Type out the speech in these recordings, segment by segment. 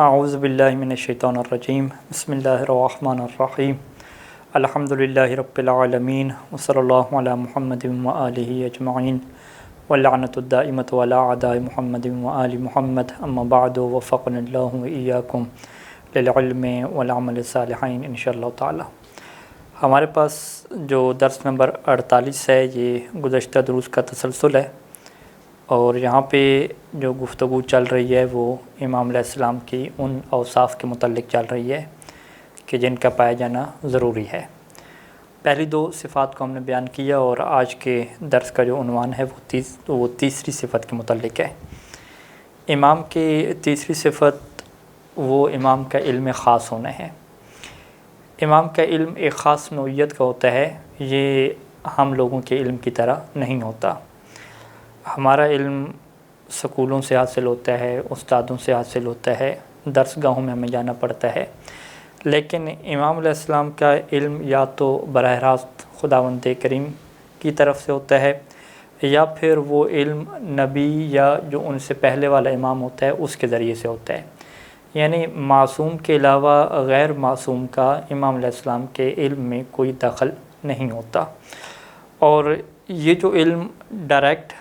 اعوذ باللہ من الشیطان الرجیم بسم اللہ الرحمن الرحیم الحمدللہ رب العالمین وصلی اللہ علی محمد وآلہ اجمعین واللعنۃ الدائمۃ علی اعداء محمد وآل محمد اما بعد وفقنا اللہ وإیاکم للعلم والعمل الصالحین انشاءاللہ تعالی۔ ہمارے پاس جو درس نمبر 48 ہے یہ گزشتہ دروس کا تسلسل ہے، اور یہاں پہ جو گفتگو چل رہی ہے وہ امام علیہ السلام کی ان اوصاف کے متعلق چل رہی ہے کہ جن کا پایا جانا ضروری ہے۔ پہلی دو صفات کو ہم نے بیان کیا، اور آج کے درس کا جو عنوان ہے وہ تیسری صفت کے متعلق ہے۔ امام کی تیسری صفت وہ امام کا علم خاص ہونا ہے۔ امام کا علم ایک خاص نوعیت کا ہوتا ہے، یہ ہم لوگوں کے علم کی طرح نہیں ہوتا۔ ہمارا علم سکولوں سے حاصل ہوتا ہے، استادوں سے حاصل ہوتا ہے، درس گاہوں میں ہمیں جانا پڑتا ہے، لیکن امام علیہ السلام کا علم یا تو براہ راست خداوند کریم کی طرف سے ہوتا ہے، یا پھر وہ علم نبی یا جو ان سے پہلے والا امام ہوتا ہے اس کے ذریعے سے ہوتا ہے۔ یعنی معصوم کے علاوہ غیر معصوم کا امام علیہ السلام کے علم میں کوئی دخل نہیں ہوتا، اور یہ جو علم ڈائریکٹ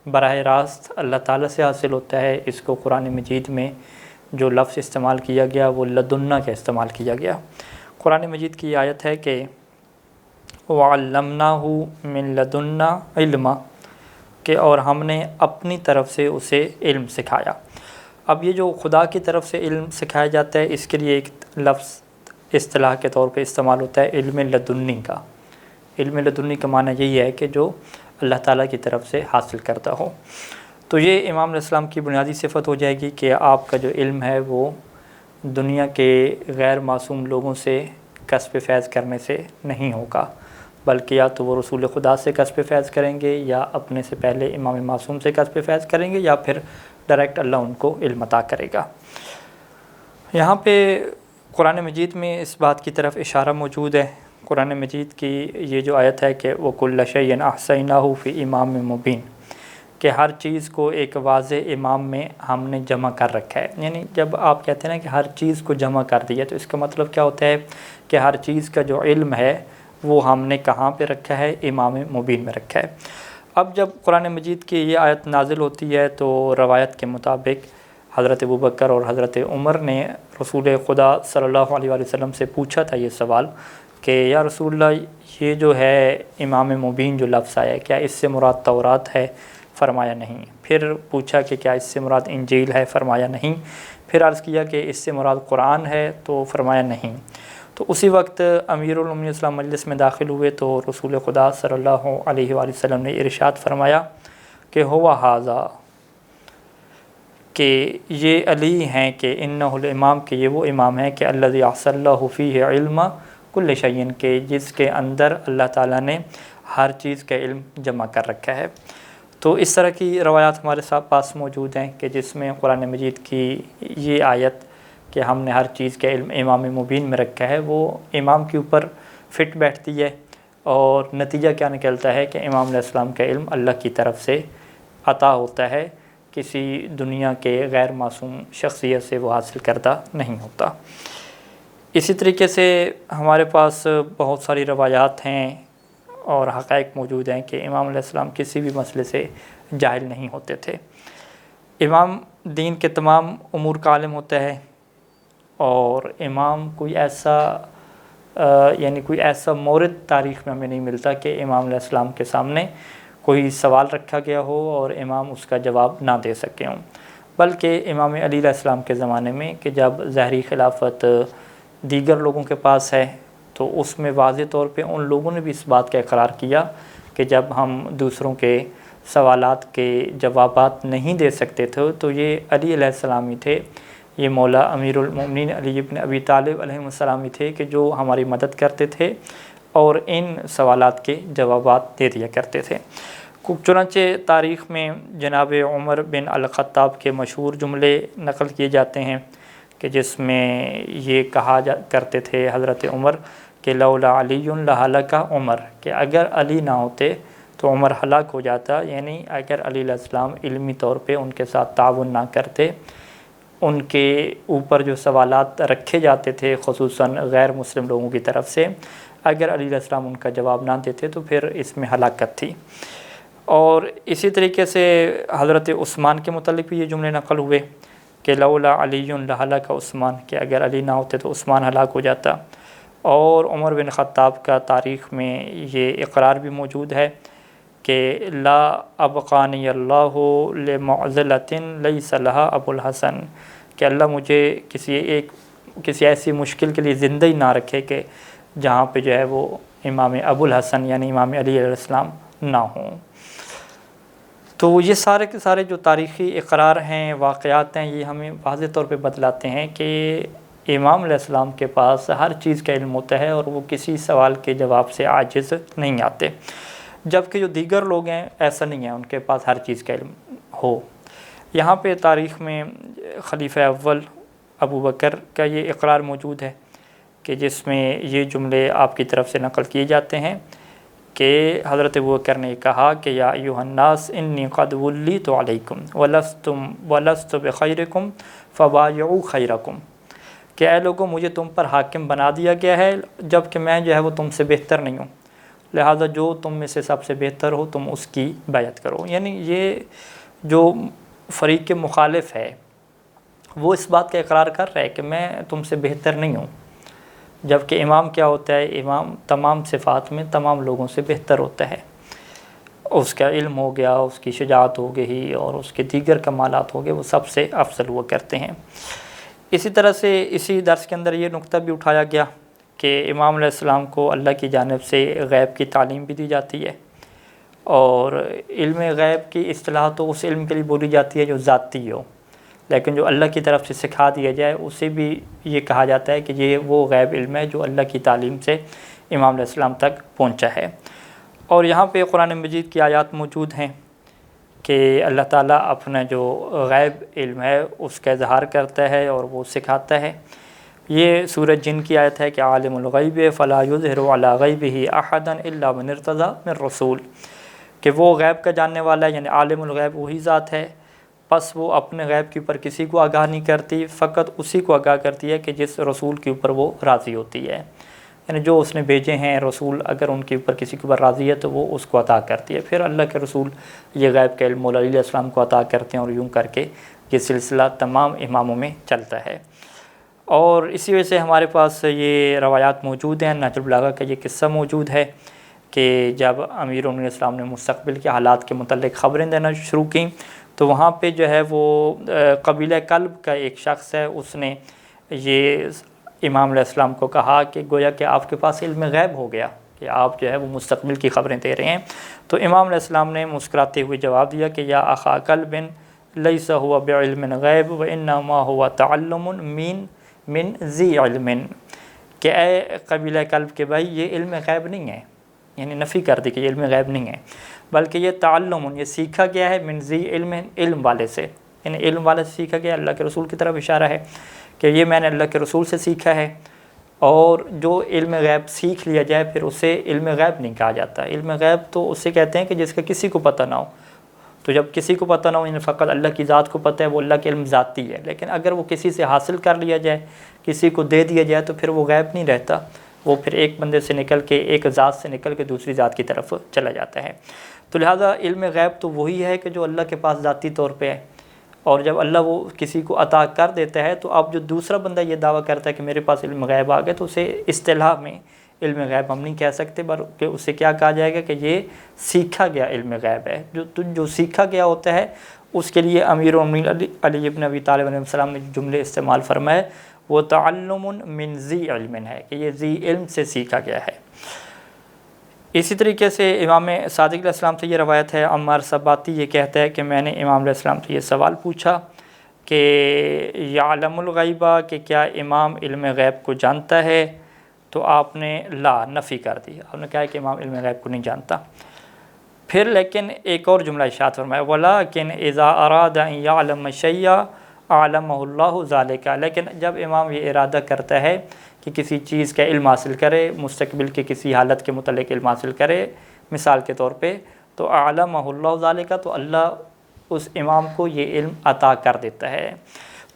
براہ راست اللہ تعالیٰ سے حاصل ہوتا ہے، اس کو قرآن مجید میں جو لفظ استعمال کیا گیا وہ لدنا کا استعمال کیا گیا۔ قرآن مجید کی آیت ہے کہ وَعَلَّمْنَاهُ مِن لَدُنَّا عِلْمًا، کہ اور ہم نے اپنی طرف سے اسے علم سکھایا۔ اب یہ جو خدا کی طرف سے علم سکھایا جاتا ہے، اس کے لیے ایک لفظ اصطلاح کے طور پہ استعمال ہوتا ہے علم لدنی کا۔ علم لدنی کا معنی یہی ہے کہ جو اللہ تعالیٰ کی طرف سے حاصل کرتا ہو۔ تو یہ امام علیہ السلام کی بنیادی صفت ہو جائے گی کہ آپ کا جو علم ہے وہ دنیا کے غیر معصوم لوگوں سے کسب فیض کرنے سے نہیں ہوگا، بلکہ یا تو وہ رسول خدا سے کسب فیض کریں گے، یا اپنے سے پہلے امام معصوم سے کسب فیض کریں گے، یا پھر ڈائریکٹ اللہ ان کو علم عطا کرے گا۔ یہاں پہ قرآن مجید میں اس بات کی طرف اشارہ موجود ہے۔ قرآن مجید کی یہ جو آیت ہے کہ وَكُلَّ شَيْءٍ أَحْصَيْنَاهُ فِي إِمَامٍ مُبِينٍ، کہ ہر چیز کو ایک واضح امام میں ہم نے جمع کر رکھا ہے۔ یعنی جب آپ کہتے ہیں نا کہ ہر چیز کو جمع کر دیا، تو اس کا مطلب کیا ہوتا ہے کہ ہر چیز کا جو علم ہے وہ ہم نے کہاں پہ رکھا ہے؟ امام مبین میں رکھا ہے۔ اب جب قرآن مجید کی یہ آیت نازل ہوتی ہے تو روایت کے مطابق حضرت ابوبکر اور حضرت عمر نے رسول خدا صلی اللہ علیہ وسلم سے پوچھا تھا یہ سوال کہ یا رسول اللہ، یہ جو ہے امام مبین جو لفظ آیا ہے، کیا اس سے مراد تورات ہے؟ فرمایا نہیں۔ پھر پوچھا کہ کیا اس سے مراد انجیل ہے؟ فرمایا نہیں۔ پھر عرض کیا کہ اس سے مراد قرآن ہے؟ تو فرمایا نہیں۔ تو اسی وقت امیر المومنین اسلام مجلس میں داخل ہوئے تو رسول خدا صلی اللہ علیہ وآلہ وسلم نے ارشاد فرمایا کہ ہوا ھذا، کہ یہ علی ہیں، کہ انہ الامام، کہ یہ وہ امام ہے کہ الذی احصى اللہ فیہ علم کل شیء، کہ جس کے اندر اللہ تعالیٰ نے ہر چیز کا علم جمع کر رکھا ہے۔ تو اس طرح کی روایات ہمارے پاس موجود ہیں کہ جس میں قرآن مجید کی یہ آیت کہ ہم نے ہر چیز کا علم امام مبین میں رکھا ہے، وہ امام کے اوپر فٹ بیٹھتی ہے، اور نتیجہ کیا نکلتا ہے کہ امام علیہ السلام کا علم اللہ کی طرف سے عطا ہوتا ہے، کسی دنیا کے غیر معصوم شخصیت سے وہ حاصل کردہ نہیں ہوتا۔ اسی طریقے سے ہمارے پاس بہت ساری روایات ہیں اور حقائق موجود ہیں کہ امام علیہ السلام کسی بھی مسئلے سے جاہل نہیں ہوتے تھے۔ امام دین کے تمام امور کا عالم ہوتا ہے، اور امام کوئی ایسا مورد تاریخ میں ہمیں نہیں ملتا کہ امام علیہ السلام کے سامنے کوئی سوال رکھا گیا ہو اور امام اس کا جواب نہ دے سکے ہوں، بلکہ امام علی علیہ السلام کے زمانے میں کہ جب ظاہری خلافت دیگر لوگوں کے پاس ہے، تو اس میں واضح طور پہ ان لوگوں نے بھی اس بات کا اقرار کیا کہ جب ہم دوسروں کے سوالات کے جوابات نہیں دے سکتے تھے تو یہ علی علیہ السلام ہی تھے، یہ مولا امیر المومنین علی بن ابی طالب علیہ السلام ہی تھے کہ جو ہماری مدد کرتے تھے اور ان سوالات کے جوابات دے دیا کرتے تھے۔ چنانچہ تاریخ میں جناب عمر بن الخطاب کے مشہور جملے نقل کیے جاتے ہیں کہ جس میں یہ کہا کرتے تھے حضرت عمر کہ لولا علی لہلک عمر، کہ اگر علی نہ ہوتے تو عمر ہلاک ہو جاتا، یعنی اگر علی علیہ السلام علمی طور پہ ان کے ساتھ تعاون نہ کرتے ان کے اوپر جو سوالات رکھے جاتے تھے خصوصاً غیر مسلم لوگوں کی طرف سے، اگر علی علیہ السلام ان کا جواب نہ دیتے تو پھر اس میں ہلاکت تھی۔ اور اسی طریقے سے حضرت عثمان کے متعلق بھی یہ جملے نقل ہوئے کہ لولا علی لہلک عثمان، کہ اگر علی نہ ہوتے تو عثمان ہلاک ہو جاتا۔ اور عمر بن خطاب کا تاریخ میں یہ اقرار بھی موجود ہے کہ لا ابقانی اللہ لمعضلۃ لیس لہا ابو الحسن، کہ اللہ مجھے کسی ایسی مشکل کے لیے زندہ ہی نہ رکھے کہ جہاں پہ جو ہے وہ امام ابو الحسن یعنی امام علی علیہ السلام نہ ہوں۔ تو یہ سارے کے سارے جو تاریخی اقرار ہیں، واقعات ہیں، یہ ہمیں واضح طور پہ بتلاتے ہیں کہ امام علیہ السلام کے پاس ہر چیز کا علم ہوتا ہے اور وہ کسی سوال کے جواب سے عاجز نہیں آتے، جبکہ جو دیگر لوگ ہیں ایسا نہیں ہے، ان کے پاس ہر چیز کا علم ہو۔ یہاں پہ تاریخ میں خلیفہ اول ابو بکر کا یہ اقرار موجود ہے کہ جس میں یہ جملے آپ کی طرف سے نقل کیے جاتے ہیں کہ حضرت ابو بکر نے کہا کہ یا ایھا الناس انی قد ولیت علیکم ولست بخیرکم فبایعوا خیرکم، کہ اے لوگوں مجھے تم پر حاکم بنا دیا گیا ہے جب کہ میں جو ہے وہ تم سے بہتر نہیں ہوں، لہٰذا جو تم میں سے سب سے بہتر ہو تم اس کی بیعت کرو۔ یعنی یہ جو فریق مخالف ہے وہ اس بات کا اقرار کر رہا ہے کہ میں تم سے بہتر نہیں ہوں، جبکہ امام کیا ہوتا ہے؟ امام تمام صفات میں تمام لوگوں سے بہتر ہوتا ہے، اس کا علم ہو گیا، اس کی شجاعت ہو گئی اور اس کے دیگر کمالات ہو گئے، وہ سب سے افضل ہوا کرتے ہیں۔ اسی طرح سے اسی درس کے اندر یہ نقطہ بھی اٹھایا گیا کہ امام علیہ السلام کو اللہ کی جانب سے غیب کی تعلیم بھی دی جاتی ہے، اور علم غیب کی اصطلاح تو اس علم کے لیے بولی جاتی ہے جو ذاتی ہو، لیکن جو اللہ کی طرف سے سکھا دیا جائے اسے بھی یہ کہا جاتا ہے کہ یہ وہ غیب علم ہے جو اللہ کی تعلیم سے امام علیہ السلام تک پہنچا ہے۔ اور یہاں پہ قرآن مجید کی آیات موجود ہیں کہ اللہ تعالیٰ اپنا جو غیب علم ہے اس کا اظہار کرتا ہے اور وہ سکھاتا ہے۔ یہ سورہ جن کی آیت ہے کہ عالم الغیب فلا یظہر علی غیبہ احدا الا من ارتضی من رسول، کہ وہ غیب کا جاننے والا ہے، یعنی عالم الغیب وہی ذات ہے، پس وہ اپنے غیب کے اوپر کسی کو آگاہ نہیں کرتی، فقط اسی کو آگاہ کرتی ہے کہ جس رسول کے اوپر وہ راضی ہوتی ہے، یعنی جو اس نے بھیجے ہیں رسول اگر ان کے اوپر کسی کے اوپر راضی ہے تو وہ اس کو عطا کرتی ہے۔ پھر اللہ کے رسول یہ غیب کا علم مولا علیہ السلام کو عطا کرتے ہیں، اور یوں کر کے یہ سلسلہ تمام اماموں میں چلتا ہے۔ اور اسی وجہ سے ہمارے پاس یہ روایات موجود ہیں، نہج البلاغہ کا یہ قصہ موجود ہے کہ جب امیر المومنین السلام نے مستقبل کے حالات کے متعلق خبریں دینا شروع کیں تو وہاں پہ جو ہے وہ قبیلہ کلب کا ایک شخص ہے، اس نے یہ امام علیہ السلام کو کہا کہ گویا کہ آپ کے پاس علم غیب ہو گیا کہ آپ جو ہے وہ مستقبل کی خبریں دے رہے ہیں۔ تو امام علیہ السلام نے مسکراتے ہوئے جواب دیا کہ یا اخا کلب لیس ہوا بعلم غیب وانما ہوا تعلم من ذی علم، کہ اے قبیلہ کلب کے بھائی یہ علم غیب نہیں ہے، یعنی نفی کر دی کہ یہ علم غیب نہیں ہے، بلکہ یہ تعلم یہ سیکھا گیا ہے من ذی علم، علم والے سے، یعنی علم والے سے سیکھا گیا، اللہ کے رسول کی طرف اشارہ ہے کہ یہ میں نے اللہ کے رسول سے سیکھا ہے۔ اور جو علم غیب سیکھ لیا جائے پھر اسے علم غیب نہیں کہا جاتا، علم غیب تو اسے کہتے ہیں کہ جس کا کسی کو پتہ نہ ہو، تو جب کسی کو پتہ نہ ہو یعنی فقط اللہ کی ذات کو پتہ ہے، وہ اللہ کے علم ذاتی ہے، لیکن اگر وہ کسی سے حاصل کر لیا جائے، کسی کو دے دیا جائے تو پھر وہ غیب نہیں رہتا، وہ پھر ایک بندے سے نکل کے ایک ذات سے نکل کے دوسری ذات کی طرف چلا جاتا ہے۔ تو لہٰذا علم غیب تو وہی ہے کہ جو اللہ کے پاس ذاتی طور پہ ہے، اور جب اللہ وہ کسی کو عطا کر دیتا ہے تو اب جو دوسرا بندہ یہ دعویٰ کرتا ہے کہ میرے پاس علم غیب آ گیا، تو اسے اصطلاح میں علم غیب ہم نہیں کہہ سکتے، بلکہ اسے کیا کہا جائے گا کہ یہ سیکھا گیا علم غیب ہے۔ جو سیکھا گیا ہوتا ہے اس کے لیے امیر المومنین علی ابن ابی طالب علیہ السلام نے جو جملے استعمال فرمائے وہ تعلم من ذی علم ہے کہ یہ ذی علم سے سیکھا گیا ہے۔ اسی طریقے سے امام صادق علیہ السلام سے یہ روایت ہے، عمار سباتی یہ کہتا ہے کہ میں نے امام علیہ السلام سے یہ سوال پوچھا کہ یعلم الغیبہ، کہ کیا امام علم غیب کو جانتا ہے؟ تو آپ نے لا نفی کر دی، آپ نے کہا کہ امام علم غیب کو نہیں جانتا۔ پھر لیکن ایک اور جملہ ارشاد فرمایا وَلَٰكِنْ إِذَا أَرَادَ أَن يَعْلَمَ شَيْئًا أَعْلَمَهُ اللَّهُ ذَلِكَ، لیکن جب امام یہ ارادہ کرتا ہے کہ کسی چیز کا علم حاصل کرے، مستقبل کے کسی حالت کے متعلق علم حاصل کرے، مثال کے طور پہ، تو أَعْلَمَهُ اللَّهُ ذَلِكَ، تو اللہ اس امام کو یہ علم عطا کر دیتا ہے۔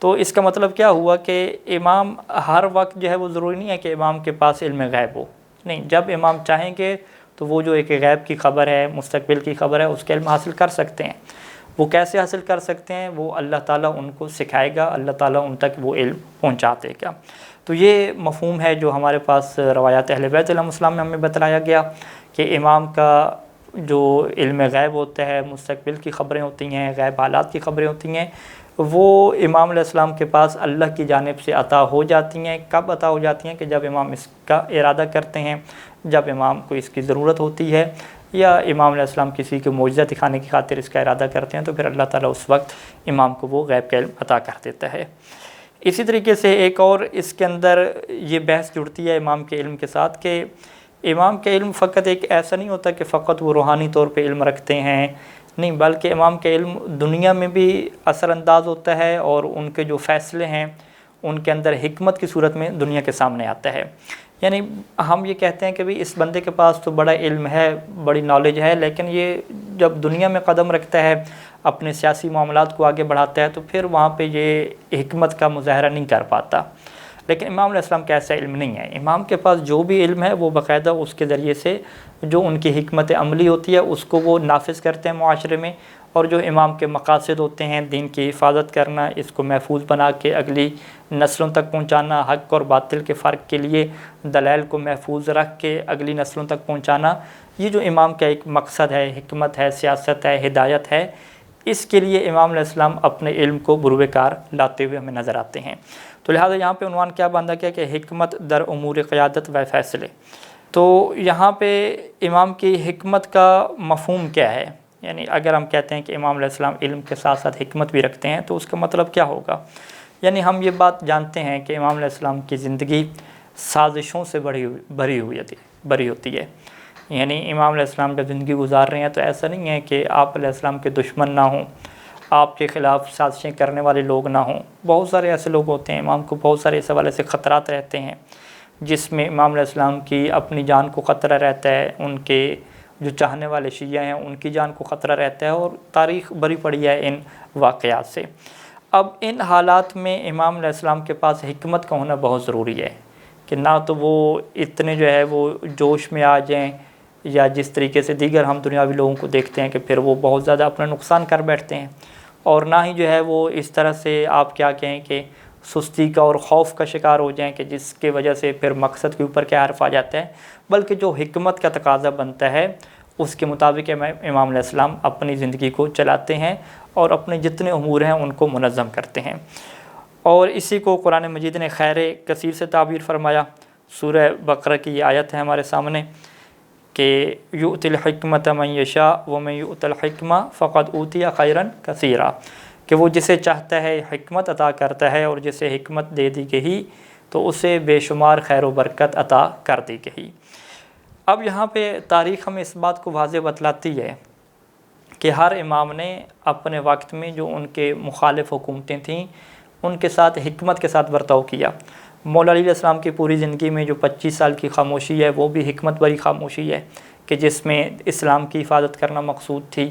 تو اس کا مطلب کیا ہوا کہ امام ہر وقت جو ہے وہ ضروری نہیں ہے کہ امام کے پاس علم غیب ہو، نہیں، جب امام چاہیں گے تو وہ جو ایک غیب کی خبر ہے، مستقبل کی خبر ہے، اس کا علم حاصل کر سکتے ہیں۔ وہ کیسے حاصل کر سکتے ہیں؟ وہ اللہ تعالیٰ ان کو سکھائے گا، اللہ تعالیٰ ان تک وہ علم پہنچا دے گا۔ تو یہ مفہوم ہے جو ہمارے پاس روایات اہل بیت علیہم السلام میں ہمیں بتلایا گیا کہ امام کا جو علم غیب ہوتا ہے، مستقبل کی خبریں ہوتی ہیں، غیب حالات کی خبریں ہوتی ہیں، وہ امام علیہ السلام کے پاس اللہ کی جانب سے عطا ہو جاتی ہیں۔ کب عطا ہو جاتی ہیں؟ کہ جب امام اس کا ارادہ کرتے ہیں، جب امام کو اس کی ضرورت ہوتی ہے، یا امام علیہ السلام کسی کو معجزہ دکھانے کی خاطر اس کا ارادہ کرتے ہیں، تو پھر اللہ تعالیٰ اس وقت امام کو وہ غیب کا علم عطا کر دیتا ہے۔ اسی طریقے سے ایک اور اس کے اندر یہ بحث جڑتی ہے امام کے علم کے ساتھ کہ امام کا علم فقط ایک ایسا نہیں ہوتا کہ فقط وہ روحانی طور پہ علم رکھتے ہیں، نہیں، بلکہ امام کا علم دنیا میں بھی اثر انداز ہوتا ہے، اور ان کے جو فیصلے ہیں ان کے اندر حکمت کی صورت میں دنیا کے سامنے آتا ہے۔ یعنی ہم یہ کہتے ہیں کہ بھئی اس بندے کے پاس تو بڑا علم ہے، بڑی نالج ہے، لیکن یہ جب دنیا میں قدم رکھتا ہے، اپنے سیاسی معاملات کو آگے بڑھاتا ہے، تو پھر وہاں پہ یہ حکمت کا مظاہرہ نہیں کر پاتا۔ لیکن امام علیہ السلام کا ایسا علم نہیں ہے۔ امام کے پاس جو بھی علم ہے وہ باقاعدہ اس کے ذریعے سے جو ان کی حکمت عملی ہوتی ہے اس کو وہ نافذ کرتے ہیں معاشرے میں، اور جو امام کے مقاصد ہوتے ہیں، دین کی حفاظت کرنا، اس کو محفوظ بنا کے اگلی نسلوں تک پہنچانا، حق اور باطل کے فرق کے لیے دلائل کو محفوظ رکھ کے اگلی نسلوں تک پہنچانا، یہ جو امام کا ایک مقصد ہے، حکمت ہے، سیاست ہے، ہدایت ہے، اس کے لیے امام علیہ السلام اپنے علم کو بروئے کار لاتے ہوئے ہمیں نظر آتے ہیں۔ تو لہٰذا یہاں پہ عنوان کیا باندھا گیا کہ حکمت در امور قیادت و فیصلے۔ تو یہاں پہ امام کی حکمت کا مفہوم کیا ہے؟ یعنی اگر ہم کہتے ہیں کہ امام علیہ السلام علم کے ساتھ ساتھ حکمت بھی رکھتے ہیں تو اس کا مطلب کیا ہوگا؟ یعنی ہم یہ بات جانتے ہیں کہ امام علیہ السلام کی زندگی سازشوں سے بھری ہوتی ہے۔ یعنی امام علیہ السلام جب زندگی گزار رہے ہیں تو ایسا نہیں ہے کہ آپ علیہ السلام کے دشمن نہ ہوں، آپ کے خلاف سازشیں کرنے والے لوگ نہ ہوں۔ بہت سارے ایسے لوگ ہوتے ہیں، امام کو بہت سارے اس حوالے سے خطرات رہتے ہیں، جس میں امام علیہ السلام کی اپنی جان کو خطرہ رہتا ہے، ان کے جو چاہنے والے شیعہ ہیں ان کی جان کو خطرہ رہتا ہے، اور تاریخ بھری پڑی ہے ان واقعات سے۔ اب ان حالات میں امام علیہ السلام کے پاس حکمت کا ہونا بہت ضروری ہے کہ نہ تو وہ اتنے جو ہے وہ جوش میں آ جائیں، یا جس طریقے سے دیگر ہم دنیاوی لوگوں کو دیکھتے ہیں کہ پھر وہ بہت زیادہ اپنا نقصان کر بیٹھتے ہیں، اور نہ ہی جو ہے وہ اس طرح سے آپ کیا کہیں کہ سستی کا اور خوف کا شکار ہو جائیں کہ جس کی وجہ سے پھر مقصد کے اوپر کیا حرف آ جاتا ہے، بلکہ جو حکمت کا تقاضا بنتا ہے اس کے مطابق امام علیہ السلام اپنی زندگی کو چلاتے ہیں اور اپنے جتنے امور ہیں ان کو منظم کرتے ہیں۔ اور اسی کو قرآن مجید نے خیر کثیر سے تعبیر فرمایا۔ سورہ بقرہ کی یہ آیت ہے ہمارے سامنے کہ یؤتی الحکمۃ من یشاء ومن یؤت الحکمہ فقد اوتی خیرا کثیرا، کہ وہ جسے چاہتا ہے حکمت عطا کرتا ہے، اور جسے حکمت دے دی گئی تو اسے بے شمار خیر و برکت عطا کر دی گئی۔ اب یہاں پہ تاریخ ہمیں اس بات کو واضح بتلاتی ہے کہ ہر امام نے اپنے وقت میں جو ان کے مخالف حکومتیں تھیں ان کے ساتھ حکمت کے ساتھ برتاؤ کیا۔ مولا علی علیہ السلام کی پوری زندگی میں جو 25 سال کی خاموشی ہے وہ بھی حکمت بری خاموشی ہے کہ جس میں اسلام کی حفاظت کرنا مقصود تھی،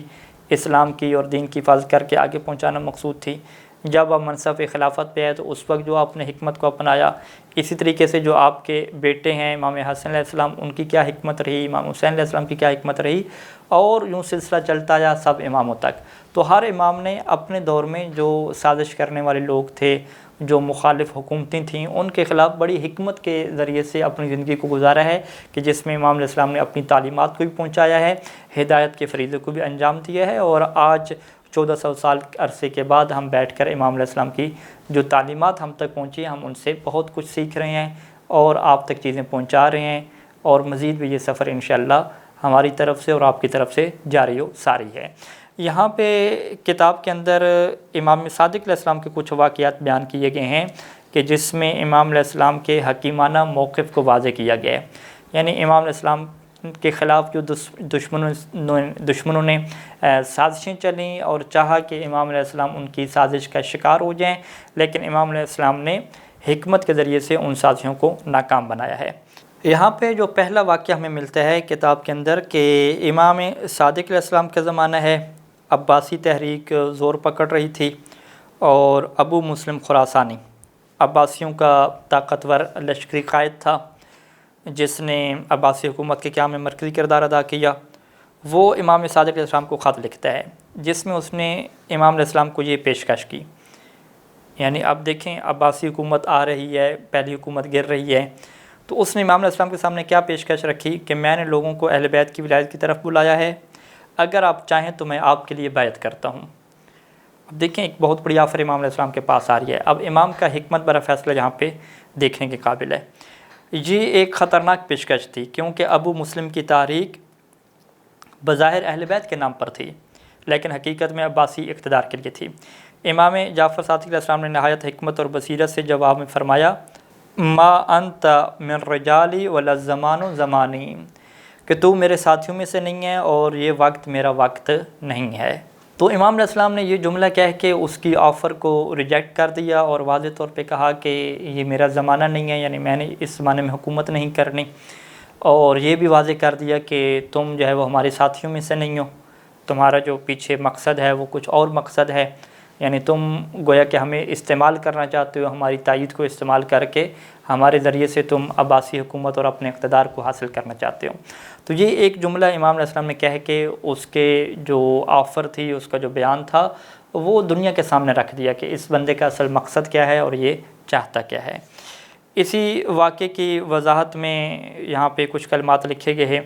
اسلام کی اور دین کی حفاظت کر کے آگے پہنچانا مقصود تھی۔ جب آپ منصب خلافت پہ آئے تو اس وقت جو آپ نے حکمت کو اپنایا، اسی طریقے سے جو آپ کے بیٹے ہیں امام حسن علیہ السلام ان کی کیا حکمت رہی، امام حسین علیہ السلام کی کیا حکمت رہی، اور یوں سلسلہ چلتا جا سب اماموں تک۔ تو ہر امام نے اپنے دور میں جو سازش کرنے والے لوگ تھے، جو مخالف حکومتیں تھیں، ان کے خلاف بڑی حکمت کے ذریعے سے اپنی زندگی کو گزارا ہے کہ جس میں امام علیہ السلام نے اپنی تعلیمات کو بھی پہنچایا ہے، ہدایت کے فریضے کو بھی انجام دیا ہے، اور آج 1400 سال عرصے کے بعد ہم بیٹھ کر امام علیہ السلام کی جو تعلیمات ہم تک پہنچی ہم ان سے بہت کچھ سیکھ رہے ہیں اور آپ تک چیزیں پہنچا رہے ہیں، اور مزید بھی یہ سفر انشاءاللہ ہماری طرف سے اور آپ کی طرف سے جاری و ساری ہے۔ یہاں پہ کتاب کے اندر امام صادق علیہ السلام کے کچھ واقعات بیان کیے گئے ہیں کہ جس میں امام علیہ السلام کے حکیمانہ موقف کو واضح کیا گیا ہے۔ یعنی امام علیہ السلام کے خلاف جو دشمنوں نے سازشیں چلیں اور چاہا کہ امام علیہ السلام ان کی سازش کا شکار ہو جائیں، لیکن امام علیہ السلام نے حکمت کے ذریعے سے ان سازشوں کو ناکام بنایا ہے۔ یہاں پہ جو پہلا واقعہ ہمیں ملتا ہے کتاب کے اندر کہ امام صادق علیہ السلام کا زمانہ ہے، عباسی تحریک زور پکڑ رہی تھی، اور ابو مسلم خراسانی عباسیوں کا طاقتور لشکری قائد تھا جس نے عباسی حکومت کے قیام میں مرکزی کردار ادا کیا۔ وہ امام صادق علیہ السلام کو خط لکھتا ہے جس میں اس نے امام علیہ السلام کو یہ پیشکش کی، یعنی اب دیکھیں عباسی حکومت آ رہی ہے، پہلی حکومت گر رہی ہے، تو اس نے امام علیہ السلام کے سامنے کیا پیشکش رکھی کہ میں نے لوگوں کو اہل بیت کی ولایت کی طرف بلایا ہے، اگر آپ چاہیں تو میں آپ کے لیے بیعت کرتا ہوں۔ اب دیکھیں ایک بہت بڑی آفر امام علیہ السلام کے پاس آ رہی ہے۔ اب امام کا حکمت برا فیصلہ یہاں پہ دیکھنے کے قابل ہے۔ یہ ایک خطرناک پیشکش تھی کیونکہ ابو مسلم کی تحریک بظاہر اہل بیت کے نام پر تھی لیکن حقیقت میں عباسی اقتدار کے لیے تھی۔ امام جعفر صادق علیہ السلام نے نہایت حکمت اور بصیرت سے جواب میں فرمایا، ما انت من رجالی ولا الزمان زمانی، کہ تو میرے ساتھیوں میں سے نہیں ہے اور یہ وقت میرا وقت نہیں ہے۔ تو امام علیہ السلام نے یہ جملہ کہہ کے اس کی آفر کو ریجیکٹ کر دیا اور واضح طور پہ کہا کہ یہ میرا زمانہ نہیں ہے، یعنی میں نے اس زمانے میں حکومت نہیں کرنی، اور یہ بھی واضح کر دیا کہ تم جو ہے وہ ہمارے ساتھیوں میں سے نہیں ہو، تمہارا جو پیچھے مقصد ہے وہ کچھ اور مقصد ہے، یعنی تم گویا کہ ہمیں استعمال کرنا چاہتے ہو، ہماری تائید کو استعمال کر کے ہمارے ذریعے سے تم عباسی حکومت اور اپنے اقتدار کو حاصل کرنا چاہتے ہو۔ تو یہ ایک جملہ امام علیہ السلام نے کہہ کے اس کے جو آفر تھی، اس کا جو بیان تھا، وہ دنیا کے سامنے رکھ دیا کہ اس بندے کا اصل مقصد کیا ہے اور یہ چاہتا کیا ہے۔ اسی واقعے کی وضاحت میں یہاں پہ کچھ کلمات لکھے گئے ہیں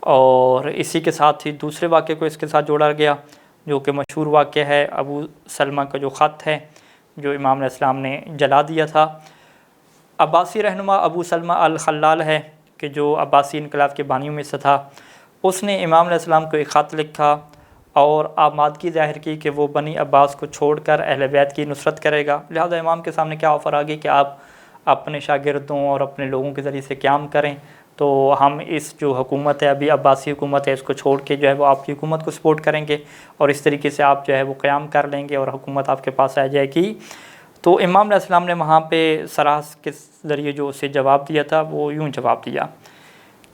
اور اسی کے ساتھ ہی دوسرے واقعے کو اس کے ساتھ جوڑا گیا جو کہ مشہور واقعہ ہے ابو سلمہ کا جو خط ہے جو امام علیہ السلام نے جلا دیا تھا۔ عباسی رہنما ابو سلمہ الخلال ہے کہ جو عباسی انقلاب کے بانیوں میں سے تھا، اس نے امام علیہ السلام کو ایک خط لکھا اور آمادگی ظاہر کی کہ وہ بنی عباس کو چھوڑ کر اہل بیت کی نصرت کرے گا۔ لہذا امام کے سامنے کیا آفر آ گئی کہ آپ اپنے شاگردوں اور اپنے لوگوں کے ذریعے سے قیام کریں، تو ہم اس جو حکومت ہے ابھی عباسی حکومت ہے اس کو چھوڑ کے جو ہے وہ آپ کی حکومت کو سپورٹ کریں گے اور اس طریقے سے آپ جو ہے وہ قیام کر لیں گے اور حکومت آپ کے پاس آ جائے گی۔ تو امام علیہ السلام نے وہاں پہ سراح کے ذریعے جو اسے جواب دیا تھا وہ یوں جواب دیا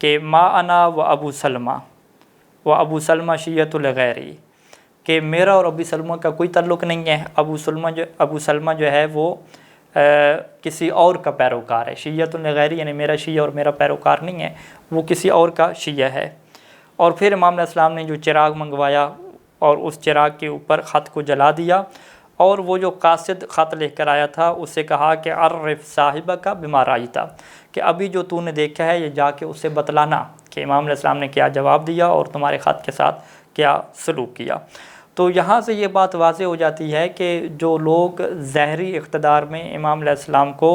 کہ ما انا و ابو سلمہ و ابو سلمہ شیعۃ لغیری، کہ میرا اور ابو سلمہ کا کوئی تعلق نہیں ہے، ابو سلمہ جو ہے وہ کسی اور کا پیروکار ہے، شیعۃ لغیری یعنی میرا شیعہ اور میرا پیروکار نہیں ہے، وہ کسی اور کا شیعہ ہے۔ اور پھر امام علیہ السلام نے جو چراغ منگوایا اور اس چراغ کے اوپر خط کو جلا دیا اور وہ جو قاصد خط لے کر آیا تھا اسے کہا کہ عرف صاحبک بما رأیت، کہ ابھی جو تو نے دیکھا ہے یہ جا کے اسے بتلانا کہ امام علیہ السلام نے کیا جواب دیا اور تمہارے خط کے ساتھ کیا سلوک کیا۔ تو یہاں سے یہ بات واضح ہو جاتی ہے کہ جو لوگ ظاہری اقتدار میں امام علیہ السلام کو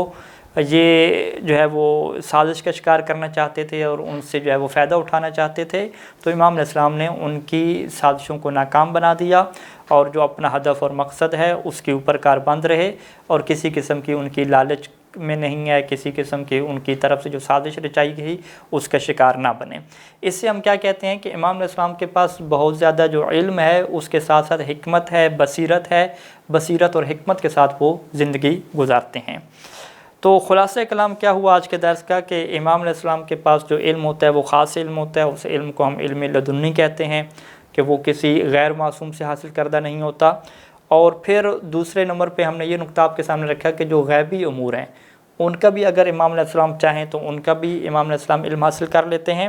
یہ جو ہے وہ سازش کا شکار کرنا چاہتے تھے اور ان سے جو ہے وہ فائدہ اٹھانا چاہتے تھے، تو امام علیہ السلام نے ان کی سازشوں کو ناکام بنا دیا اور جو اپنا ہدف اور مقصد ہے اس کے اوپر کاربند رہے اور کسی قسم کی ان کی لالچ میں نہیں ہے، کسی قسم کی ان کی طرف سے جو سازش رچائی گئی اس کا شکار نہ بنے۔ اس سے ہم کیا کہتے ہیں کہ امام علیہ السلام کے پاس بہت زیادہ جو علم ہے اس کے ساتھ ساتھ حکمت ہے، بصیرت اور حکمت کے ساتھ وہ زندگی گزارتے ہیں۔ تو خلاصہ کلام کیا ہوا آج کے درس کا کہ امام علیہ السلام کے پاس جو علم ہوتا ہے وہ خاص علم ہوتا ہے، اس علم کو ہم علم لدنی کہتے ہیں کہ وہ کسی غیر معصوم سے حاصل کردہ نہیں ہوتا۔ اور پھر دوسرے نمبر پہ ہم نے یہ نقطہ آپ کے سامنے رکھا کہ جو غیبی امور ہیں ان کا بھی اگر امام علیہ السلام چاہیں تو ان کا بھی امام علیہ السلام علم حاصل کر لیتے ہیں۔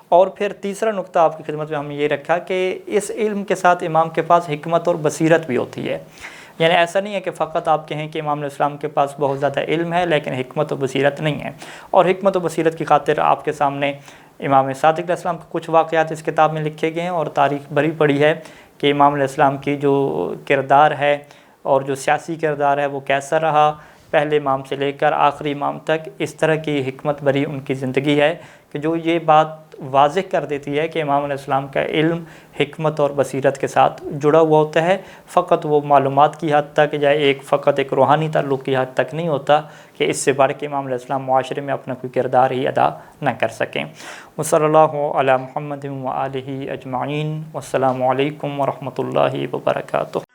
اور پھر تیسرا نقطہ آپ کی خدمت میں ہم یہ رکھا کہ اس علم کے ساتھ امام کے پاس حکمت اور بصیرت بھی ہوتی ہے، یعنی ایسا نہیں ہے کہ فقط آپ کہیں کہ امام علیہ السلام کے پاس بہت زیادہ علم ہے لیکن حکمت و بصیرت نہیں ہے۔ اور حکمت و بصیرت کی خاطر آپ کے سامنے امام صادق علیہ السلام کے کچھ واقعات اس کتاب میں لکھے گئے ہیں اور تاریخ بھری پڑی ہے کہ امام علیہ السلام کی جو کردار ہے اور جو سیاسی کردار ہے وہ کیسا رہا، پہلے امام سے لے کر آخری امام تک اس طرح کی حکمت بھری ان کی زندگی ہے کہ جو یہ بات واضح کر دیتی ہے کہ امام علیہ السلام کا علم حکمت اور بصیرت کے ساتھ جڑا ہوا ہوتا ہے، فقط وہ معلومات کی حد تک یا فقط ایک روحانی تعلق کی حد تک نہیں ہوتا کہ اس سے بڑھ کے امام علیہ السلام معاشرے میں اپنا کوئی کردار ہی ادا نہ کر سکیں۔ وصلی اللہ علی محمد و آلہ اجمعین، والسلام علیکم ورحمۃ اللہ وبرکاتہ۔